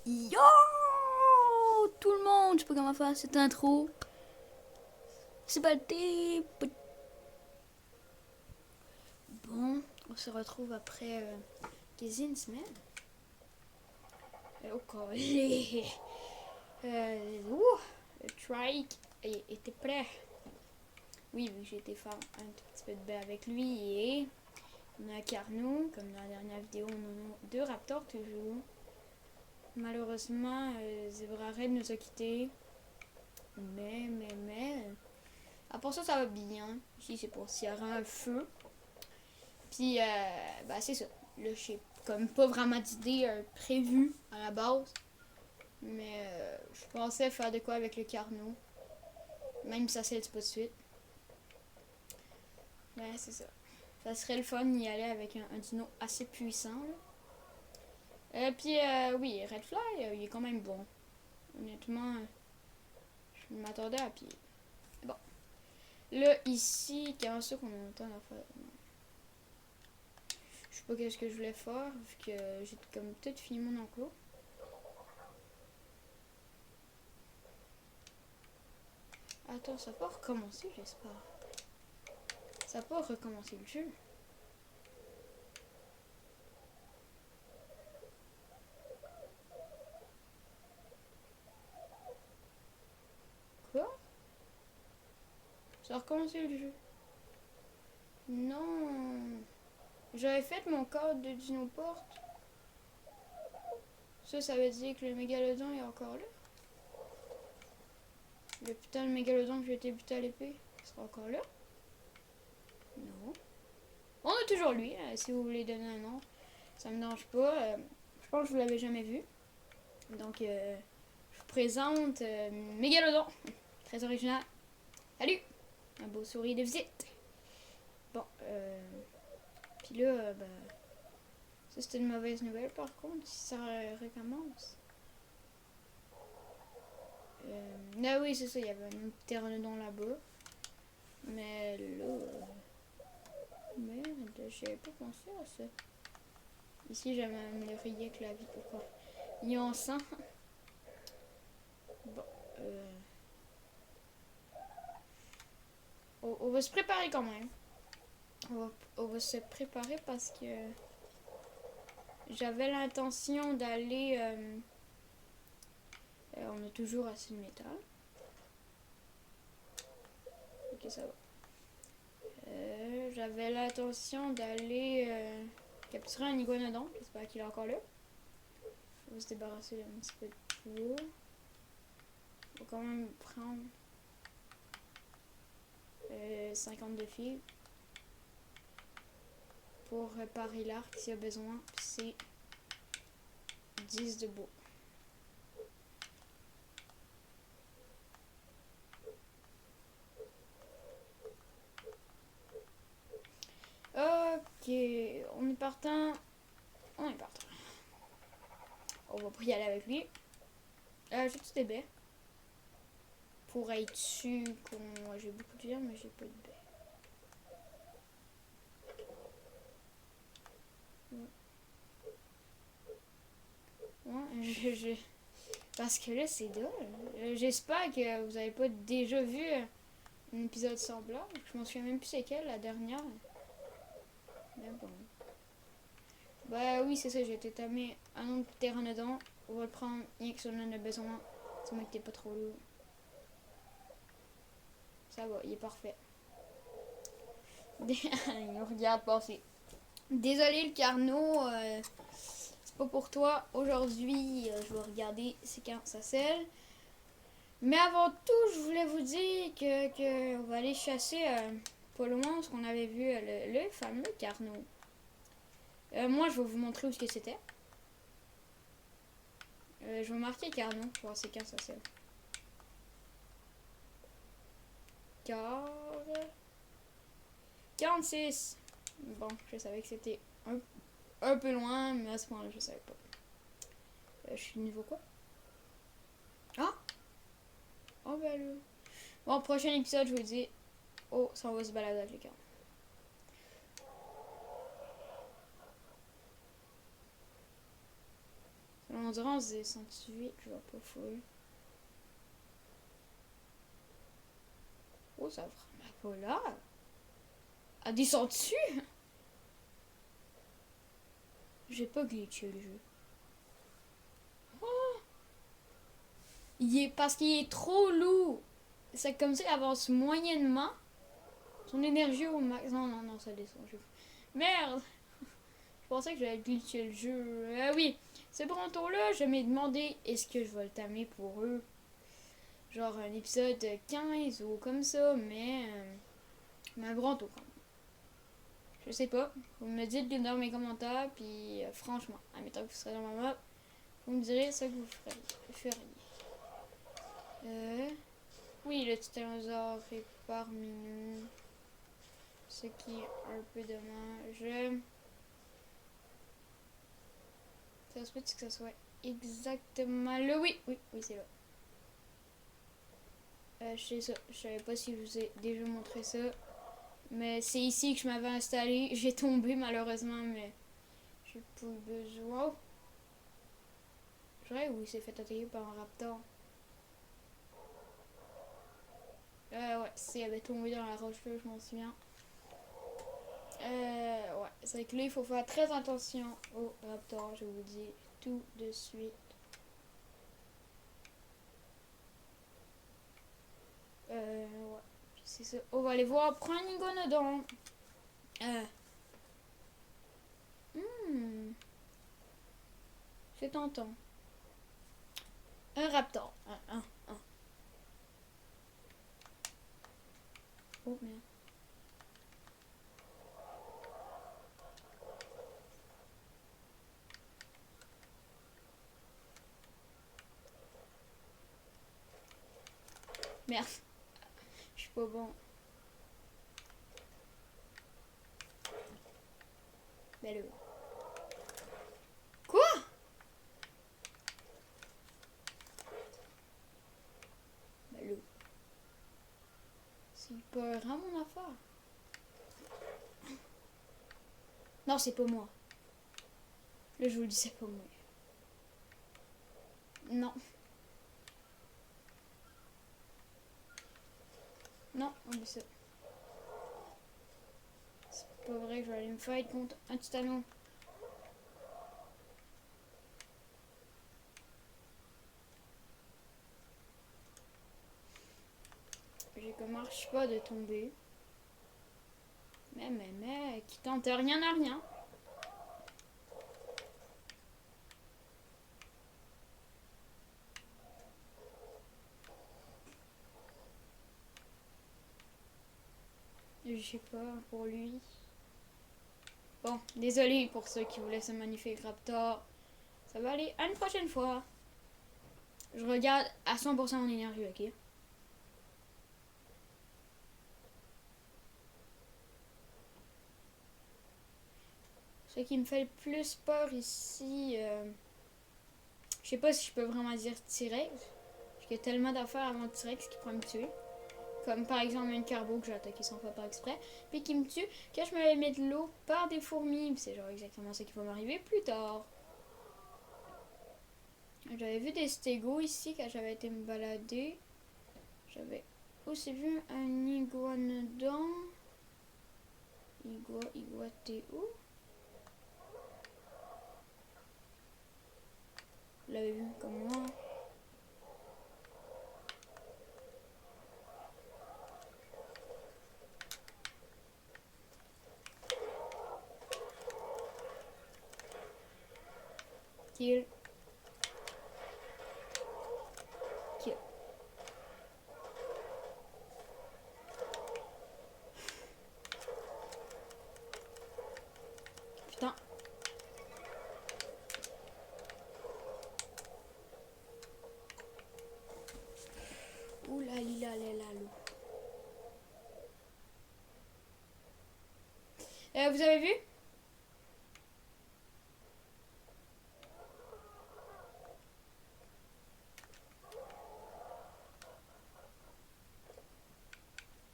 Yo tout le monde, je sais pas comment faire cette intro. C'est parti. Bon, on se retrouve après quasi une semaine. Au collège. Le trike était prêt. Oui, j'ai été faire un tout petit peu de bain avec lui et on a Carnot, comme dans la dernière vidéo, on a deux raptors toujours. Malheureusement, Zebra Red nous a quittés. Mais, à part ça, ça va bien. Ici, c'est pour s'il y aura un feu. Puis, c'est ça. Là, j'ai comme pas vraiment d'idée prévue à la base. Mais je pensais faire de quoi avec le Carnot. Même si ça s'aide pas de suite. Mais c'est ça. Ça serait le fun d'y aller avec un dino assez puissant. Puis, oui, Redfly, il est quand même bon. Honnêtement, je m'attendais à pied. Bon. Là, ici, comment ça qu'on entend la faire? Je sais pas qu'est-ce que je voulais faire, vu que j'ai comme peut-être fini mon enclos. Attends, ça peut recommencer, j'espère. Ça peut recommencer le jeu. Quoi? Ça a recommencé le jeu. Non. J'avais fait mon code de Dinoporte. Ça veut dire que le mégalodon est encore là. Le putain de mégalodon que j'ai été buté à l'épée, il sera encore là. Non. On a toujours lui, si vous voulez donner un nom. Ça me dérange pas. Je pense que vous l'avez jamais vu. Donc, je vous présente Mégalodon. Très original. Salut! Un beau sourire de visite. Bon, puis là, ça c'était une mauvaise nouvelle par contre, si ça recommence. Ah oui, c'est ça, il y avait un pteranodon là-bas. Mais là, merde, j'avais pas pensé à ça. Ici, j'avais amélioré avec la vie. Pourquoi? Il en sang. Bon, on va se préparer quand même. On va se préparer parce que j'avais l'intention d'aller. On a toujours assez de métal. Ok, ça va. J'avais l'intention d'aller capturer un iguanodon. J'espère qu'il est encore là. On va se débarrasser d'un petit peu de bois. On va quand même prendre 52 fils pour réparer l'arc s'il y a besoin. Puis c'est 10 de bois. Ok, on est partant. On est partant. On va pas y aller avec lui. J'ai tout des baies. Pour être sûr qu'on. J'ai beaucoup de viande, mais j'ai pas de baies. Ouais, parce que là, c'est drôle. J'espère que vous avez pas déjà vu un épisode semblable. Je m'en souviens même plus c'est quelle, la dernière. Mais bon. Bah oui, c'est ça, j'ai été tamé un autre pteranodon. On va le prendre, rien que si on en a besoin. Ça mec t'es pas trop lourd. Ça va, il est parfait. Il nous regarde passer. Désolé le Carnot, c'est pas pour toi. Aujourd'hui, je vais regarder c'est quand ça scelle. Mais avant tout, je voulais vous dire que on va aller chasser pas loin parce qu'on avait vu le fameux Carnot. Moi, je vais vous montrer où ce que c'était. Je vais marquer Carnot pour voir c'est quand ça scelle. Car 46. Bon, je savais que c'était un peu loin, mais à ce point-là, je savais pas. Je suis niveau quoi? Ah! Oh ben là. Bon, prochain épisode, je vous dis. Oh, ça on va se balader avec les cartes. On dirait on se descend vite, je vois pas fou. Oh, ça a vraiment pas l'air. Ah, descend dessus? J'ai pas glitché le jeu. Oh, parce qu'il est trop lourd. C'est comme ça, il avance moyennement. Son énergie au max. Non, non, non, ça descend. Merde! Je pensais que j'allais glitcher le jeu. Oui, c'est Branto là. Je m'ai demandé est-ce que je vais le tamer pour eux. Genre un épisode 15 ou comme ça, mais Branto quand même. Je sais pas. Vous me dites dans mes commentaires, puis franchement, admettons que vous serez dans ma map, vous me direz ce que vous feriez. Oui, le titanosaure est parmi nous. Ce qui est un peu dommage. Ça se peut que ça soit exactement là. Oui, oui, oui, c'est là. Je sais ça. Je savais pas si je vous ai déjà montré ça. Mais c'est ici que je m'avais installé. J'ai tombé malheureusement, mais j'ai pas eu besoin. Je dirais où il s'est fait attaquer par un raptor. Ouais, c'est avait tombé dans la roche là, je m'en souviens. Ouais, c'est vrai que là, il faut faire très attention au raptor, je vous dis tout de suite. Ouais, c'est ça. On va aller voir prendre une gonodon. C'est tentant. Un raptor. Un. Oh merde. Merde. Je suis pas bon. Ben le. Quoi? Ben le. C'est pas vraiment mon affaire. Non, c'est pas moi. Là, je vous le dis, c'est pas moi. Non. Non, oublie ça. C'est pas vrai que je vais aller me fight contre un titano. J'ai comme marche pas de tomber. Mais, qui tente rien à rien. Je sais pas, pour lui. Bon, désolé pour ceux qui voulaient ce magnifique raptor. Ça va aller à une prochaine fois. Je regarde à 100% mon énergie, ok? Ce qui me fait le plus peur ici, je sais pas si je peux vraiment dire T-Rex. Parce qu'il y a tellement d'affaires avant T-Rex qui pourrait me tuer. Comme par exemple une carbo que j'ai attaqué 100 fois par exprès. Puis qui me tue quand je me mets de l'eau par des fourmis. C'est genre exactement ça qui va m'arriver plus tard. J'avais vu des stégos ici quand j'avais été me balader. J'avais aussi vu un iguanodon. Igua, t'es où? Vous l'avez vu comme moi. Kill. Kill. Putain. Ouh là là là là là. Vous avez vu?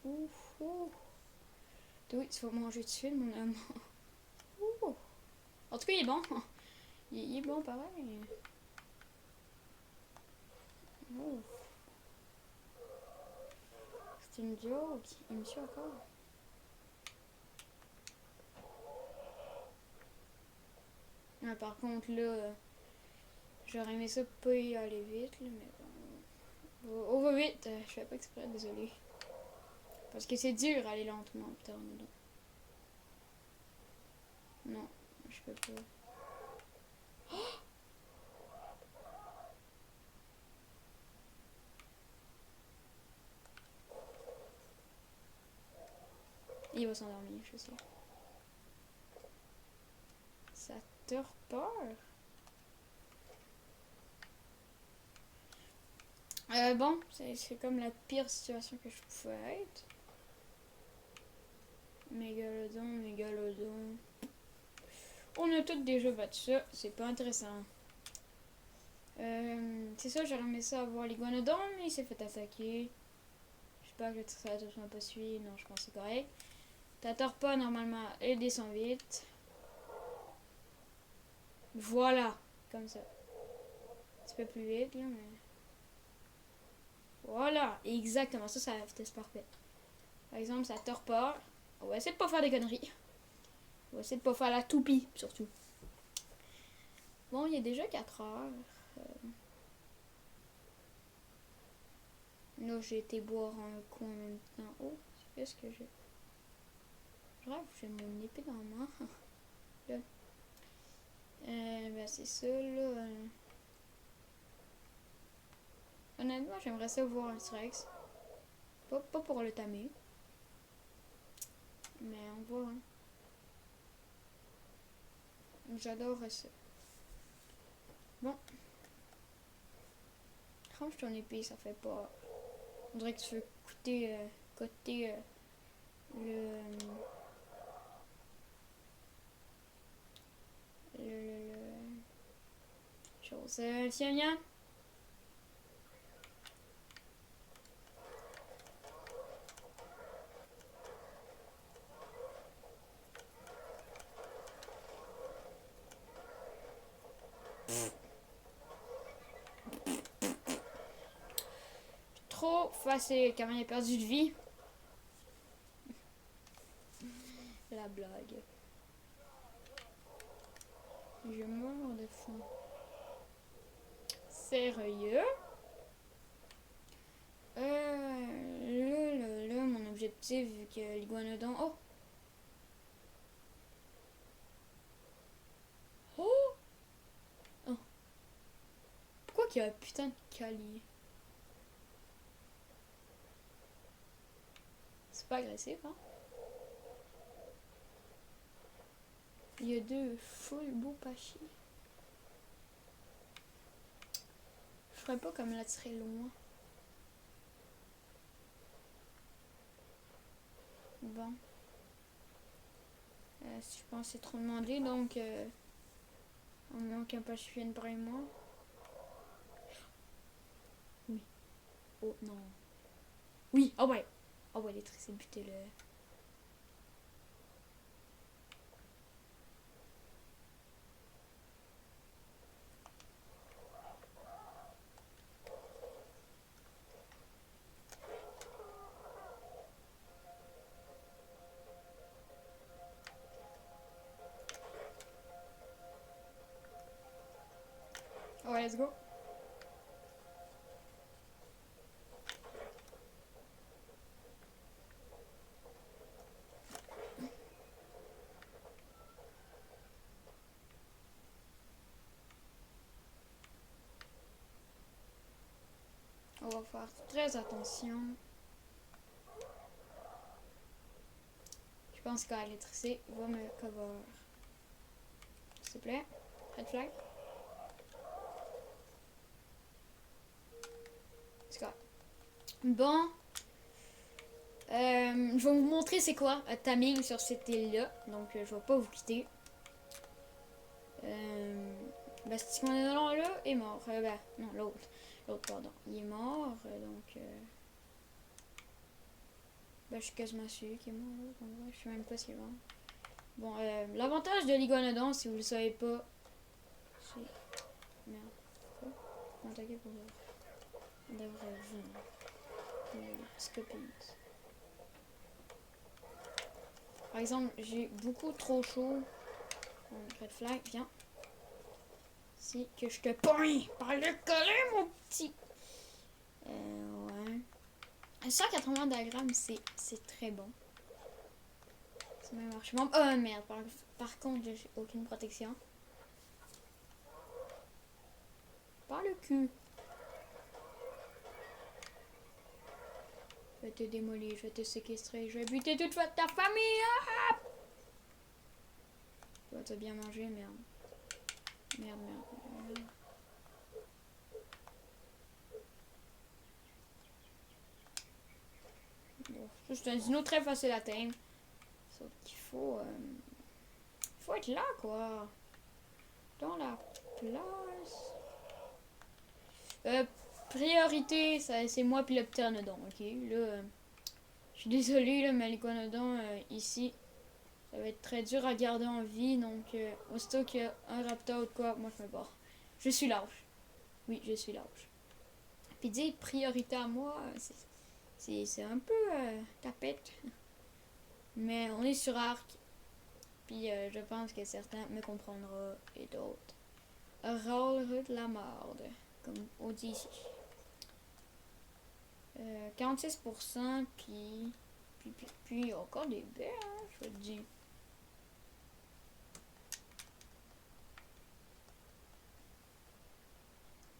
Ouf, ouf. Oui, tu vas manger de suite, mon homme. Ouh. En tout cas, il est bon. Il est bon, pareil. une joke. Il me suit encore. Ah, par contre, là, j'aurais aimé ça pas y aller vite, là, mais bon. On va vite. Je fais pas exprès, désolé. Parce que c'est dur aller lentement, putain. Non, je peux pas. Il va s'endormir, je sais. Ça te peur? Bon, c'est comme la pire situation que je pouvais être. Mégalodon, mégalodon. On a tous déjà battu ça, c'est pas intéressant. C'est ça, j'aurais aimé ça avoir l'iguanodon, mais il s'est fait attaquer. J'espère que le triceratops m'a pas suivi. Non, je pense que c'est correct. T'attends pas normalement, elle descend vite. Voilà, comme ça. Un petit peu plus vite, là, mais. Voilà, exactement, ça, c'est la vitesse parfaite. Par exemple, ça tord pas. On va essayer de pas faire des conneries. On va essayer de pas faire la toupie, surtout. Bon, il est déjà 4 heures. Là, j'ai été boire un coup en même temps. Oh, qu'est-ce que j'ai? Bref, j'ai mon épée dans la main. Là. Ben, c'est ça, là. Honnêtement, j'aimerais ça voir un T-Rex. Pas pour le tamer. Mais on voit, hein. J'adore ça. Bon. Range ton épée, ça fait pas. On dirait que tu veux coter le, chose. Tiens, viens. Trop facile, quand même, il a perdu de vie. La blague. Je meurs de faim. Sérieux? Là, mon objectif, vu que l'iguanodon. Oh! Oh! Oh! Pourquoi qu'il y a un putain de calier? C'est pas agressif, hein? Il y a deux full beaux pachis. Je ferais pas comme l'attirer loin. Bon. Si je pense que c'est trop demandé, donc on manque un pachi vienne par moi. Oui. Oh non. Oui, oh ouais. Oh ouais, les trices, c'est buté le. Oh ouais, let's go. On va faire très attention. Je pense qu'à l'électricité va me cover. S'il te plaît. Red flag. C'est quoi? Bon. Je vais vous montrer c'est quoi timing sur cette île-là. Donc, je vais pas vous quitter. Ce là est mort. Non, l'autre. L'autre, pardon. Il est mort. Je suis quasiment sûr qu'il est mort. Donc, je sais même pas s'il est mort. Bon, l'avantage de l'iguanodon, si vous le savez pas, c'est. Merde. Quoi? M'attaquer pour de vrai. Les petits copies. Par exemple, j'ai beaucoup trop chaud. Red flag, viens. C'est que je te pogne par le collet, mon petit. Ouais. 180 diagrammes, c'est très bon. C'est même archement. Oh merde, par contre, j'ai aucune protection. Par le cul. Je vais te démolir, je vais te séquestrer, je vais buter toute ta famille. Ah! Toi, t'as bien mangé, merde. Merde. Bon, c'est un dino très facile à atteindre. Sauf qu'il faut être là, quoi. Dans la place. Priorité, c'est moi puis le pteranodon, ok? Là, je suis désolée, là, mais l'iguanodon, ici, ça va être très dur à garder en vie. Donc, aussitôt qu'il y a un raptor ou quoi, moi, je me barre. Je suis lâche. Oui, je suis lâche. Puis dire priorité à moi, c'est un peu tapette. Mais on est sur Arc. Puis je pense que certains me comprendront et d'autres râleront de la merde, comme on dit ici. 46%, puis encore des baies, hein, je te dis.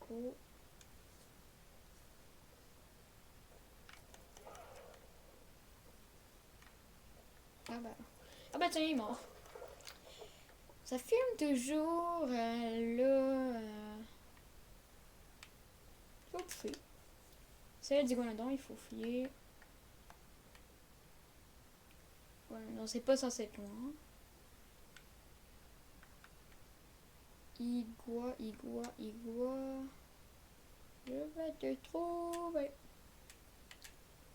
Oh. Ah bah tiens, il est mort. Ça filme toujours là. Il faut fouiller. C'est le digonodon, il faut fouiller. Ouais, non, c'est pas censé être loin. Igua. Je vais te trouver.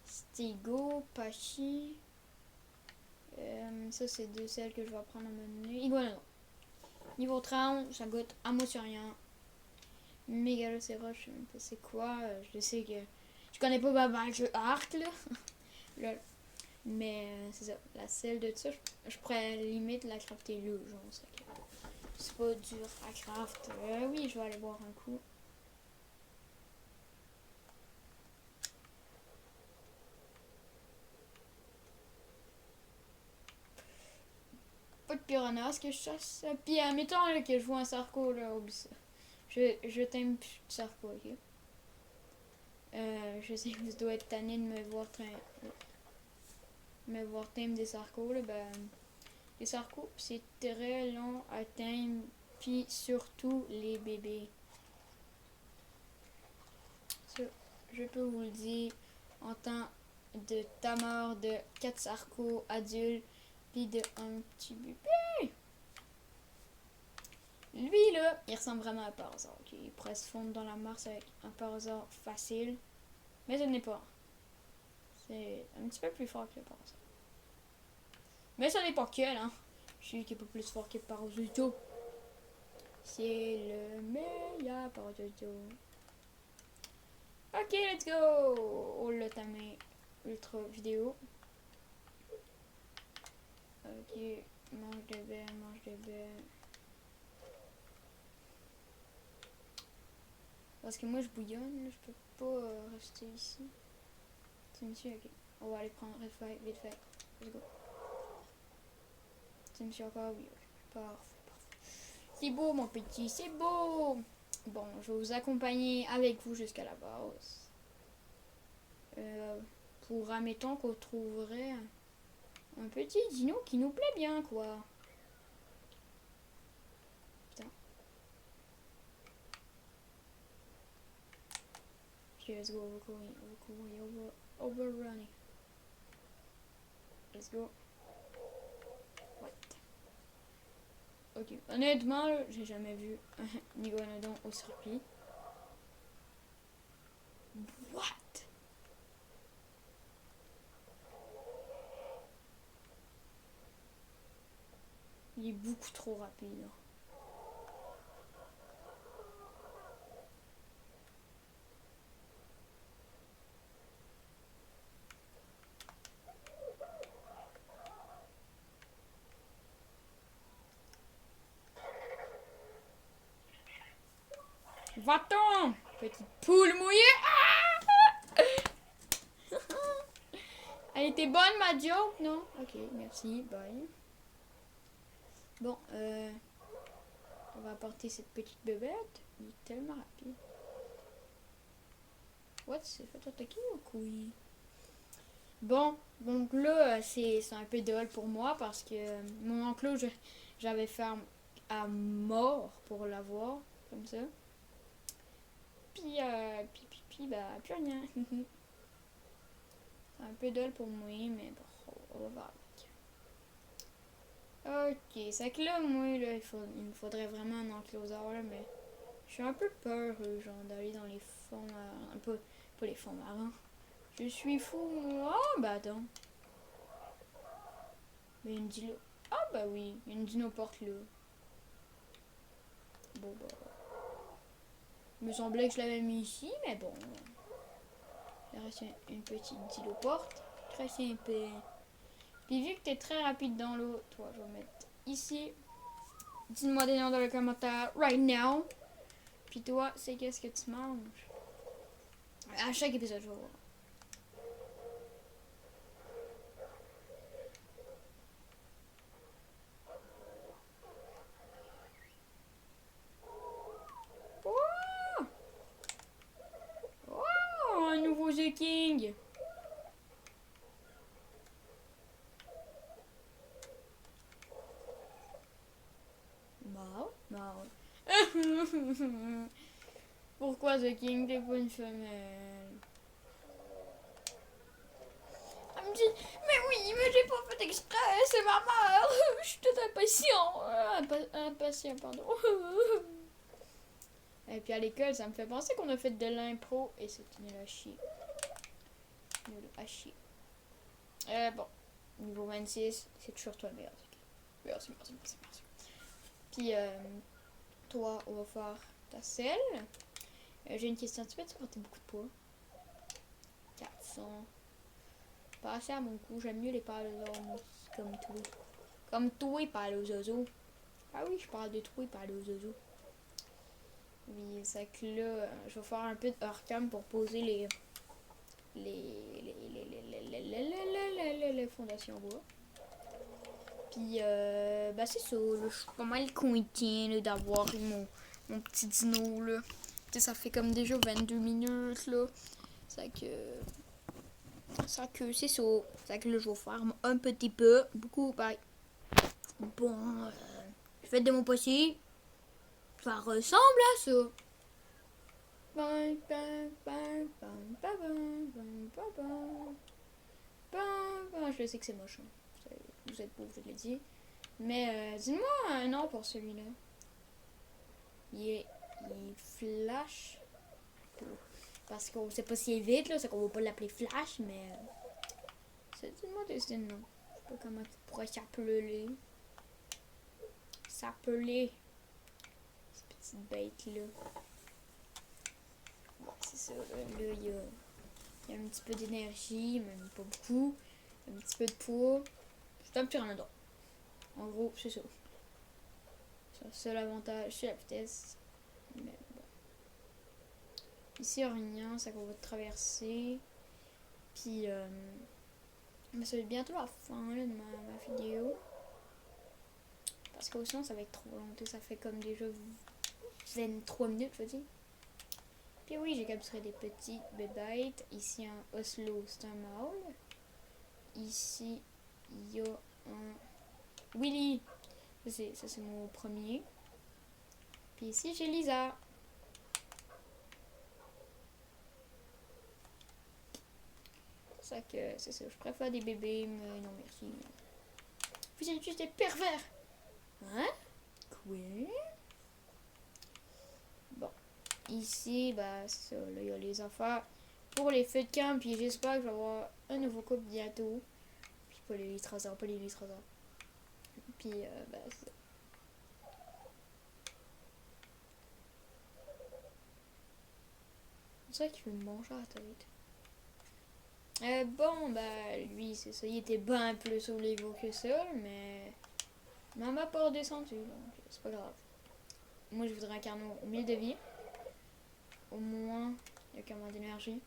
Stigo, Pachi. Ça, c'est deux celles que je vais prendre à mener. Iguanodon. Niveau 30, ça goûte à moitié rien. Mégalocéros, je sais même pas c'est quoi. Je sais que je connais pas le jeu Arc, là. Lol. Mais c'est ça. La selle de ça, je pourrais limite la crafter là, genre. C'est pas dur à craft. Oui, je vais aller boire un coup. Pas de piranhas que je chasse. Puis admettons là, que je vois un sarco, là, oublie ça. Je t'aime plus de sarco, ok? Je sais que vous devez être tanné de me voir thème des sarcos, là, ben, les sarcos, c'est très long à thème, puis surtout les bébés. Ça, je peux vous le dire en tant de tameur de 4 sarcos adultes, puis de un petit bébé. Lui, là, il ressemble vraiment à un parasaur. Okay? Il pourrait se fondre dans la Mars avec un parasaur facile, mais ce n'est pas. C'est un petit peu plus fort que le parasaur. Mais ça n'est pas quel, hein. Je suis qui est pas plus fort que Parasito. C'est le meilleur Parasito. Ok, let's go! Oh, le tamé ultra vidéo. Ok, mange de belle. Parce que moi je bouillonne, là, je peux pas rester ici. C'est monsieur, ok. On va aller prendre Red Flag, vite fait. Let's go. C'est monsieur encore, oui, ok. Parfait. C'est beau mon petit, c'est beau! Bon, je vais vous accompagner avec vous jusqu'à la base. Pour, admettons qu'on trouverait un petit dino qui nous plaît bien, quoi. Putain. Ok, let's go, overrunning. Let's go. What? Ok, honnêtement, j'ai jamais vu un iguanodon au circuit. What? Il est beaucoup trop rapide. Là. Va-t'en, petite poule mouillée. Elle était bonne ma joke, non? Ok, merci, bye. Bon, on va apporter cette petite bébête. Il est tellement rapide. What? C'est fait attaquer ou quoi? Bon, donc là, c'est un peu drôle pour moi parce que mon enclos, j'avais fait à mort pour l'avoir, comme ça. Puis, bah, plus rien. C'est un peu drôle pour moi, mais bon, on va voir avec. Ok, c'est que là, moi, là, il me faudrait vraiment un encloseur, là, mais je suis un peu peur, genre, d'aller dans les fonds marins. Un peu, pas les fonds marins. Je suis fou. Oh, bah attends. Mais une dino. Ah, bah oui, il y a une dino porte là. Bon, bah. Il me semblait que je l'avais mis ici, mais bon. Il reste une petite dino porte. Très simple. Puis vu que t'es très rapide dans l'eau, toi, je vais mettre ici. Dis-moi des noms dans les commentaires, right now. Puis toi, c'est qu'est-ce que tu manges? À chaque épisode, je vais voir. Oh! Oh! Un nouveau The King! Mao. Pourquoi The King, t'es pas une femelle? Elle me dit, mais oui, mais j'ai pas fait exprès, c'est ma mère. Je suis tout impatient. Impatient, pardon. Et puis à l'école, ça me fait penser qu'on a fait de l'impro et c'est nul à chier. Nul à chier. Bon, niveau 26, c'est toujours toi le meilleur. Merci. Puis, toi, on va faire ta selle. J'ai une question, tu peux supporter beaucoup de poids? 400. Pas assez à mon cou, j'aime mieux les paléosaures comme toi. Comme toi, paléozozo. Ah oui, je parle de toi, paléozozo. Oui, c'est que là, je vais faire un peu de hors-cam pour poser les fondations bois. Puis, bah c'est ça, là, je suis pas mal content d'avoir mon petit dino, là. Tu sais, ça fait comme déjà 22 minutes, là. C'est que c'est ça. C'est que là, je vais faire un petit peu, beaucoup, pareil. Bon, je fais de mon possible. Ça ressemble à ça. Je sais que c'est moche. Vous êtes beau, je l'ai dit. Mais dis-moi un nom pour celui-là. Il est flash. Parce qu'on sait pas s'il est vite, là, c'est qu'on va pas l'appeler flash, mais. Dis-moi des noms. Je sais pas comment tu pourrais s'appeler. S'appeler. Cette petite bête-là. Bon, c'est ça, là, il y a un petit peu d'énergie, mais pas beaucoup. Un petit peu de poids. C'est un petit ramadan. En gros, c'est ça. C'est le seul avantage, c'est la vitesse. Mais bon. Ici, il n'y a rien, ça qu'on va traverser. Puis, mais ça va être bientôt la fin là, de ma vidéo. Parce que sinon, ça va être trop long. Ça fait comme déjà 23 minutes, je veux dire. Puis oui, j'ai capturé des petites bébêtes. Ici, un Oslo, c'est un mâle. Ici, il y a un Willy. Ça, c'est mon premier. Puis ici, j'ai Lisa. C'est ça que c'est ça. Je préfère des bébés, mais non merci. Vous êtes juste des pervers. Hein? Quoi? Bon. Ici, bah, ça, là, il y a les affaires pour les feux de camp. Puis j'espère que je vais avoir un nouveau couple bientôt. Puis pas les litraseurs. Puis, bah, c'est ça. C'est vrai qu'il veut me manger à la tête. Bon, bah, lui, c'est ça. Il était bien plus au niveau que ça, mais. On m'a pas redescendu, donc c'est pas grave. Moi, je voudrais incarner au milieu de vie. au moins, il y a combien d'énergie?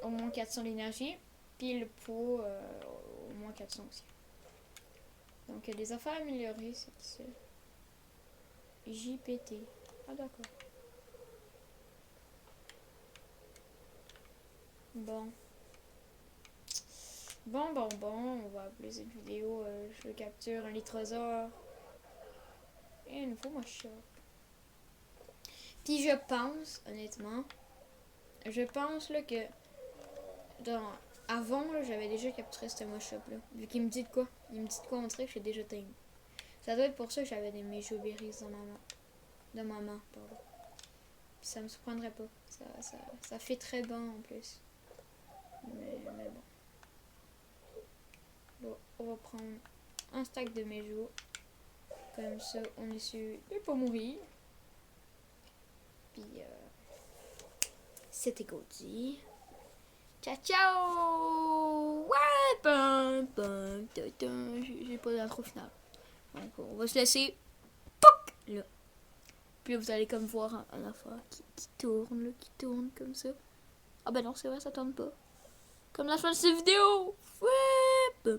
Au moins 400 d'énergie. Puis le pot, au moins 400 aussi. Donc il y a des affaires améliorées, c'est ici. JPT. Ah d'accord. Bon. Bon, on va appeler cette vidéo je capture un litrosaure et un nouveau moche. Puis je pense, honnêtement, là, que avant, là, j'avais déjà capturé ce moche là. Vu qu'il me dit de quoi? Il me dit de quoi montrer que j'ai déjà teint. Ça doit être pour ça que j'avais des méjoberries dans ma main. Dans ma main, pardon. Puis ça me surprendrait pas. Ça fait très bon en plus. Mais bon. Bon, on va prendre un stack de méjo. Comme ça, on est sûr de pas mourir. Puis, c'était Gaudi. Ciao, ciao! Ouais! J'ai pas d'intro finale. Donc, on va se laisser. Pouc! Là. Puis là, vous allez comme voir un affaire qui tourne, là, qui tourne comme ça. Ah ben non, c'est vrai, ça tourne pas. Comme la fin de cette vidéo! Ouais!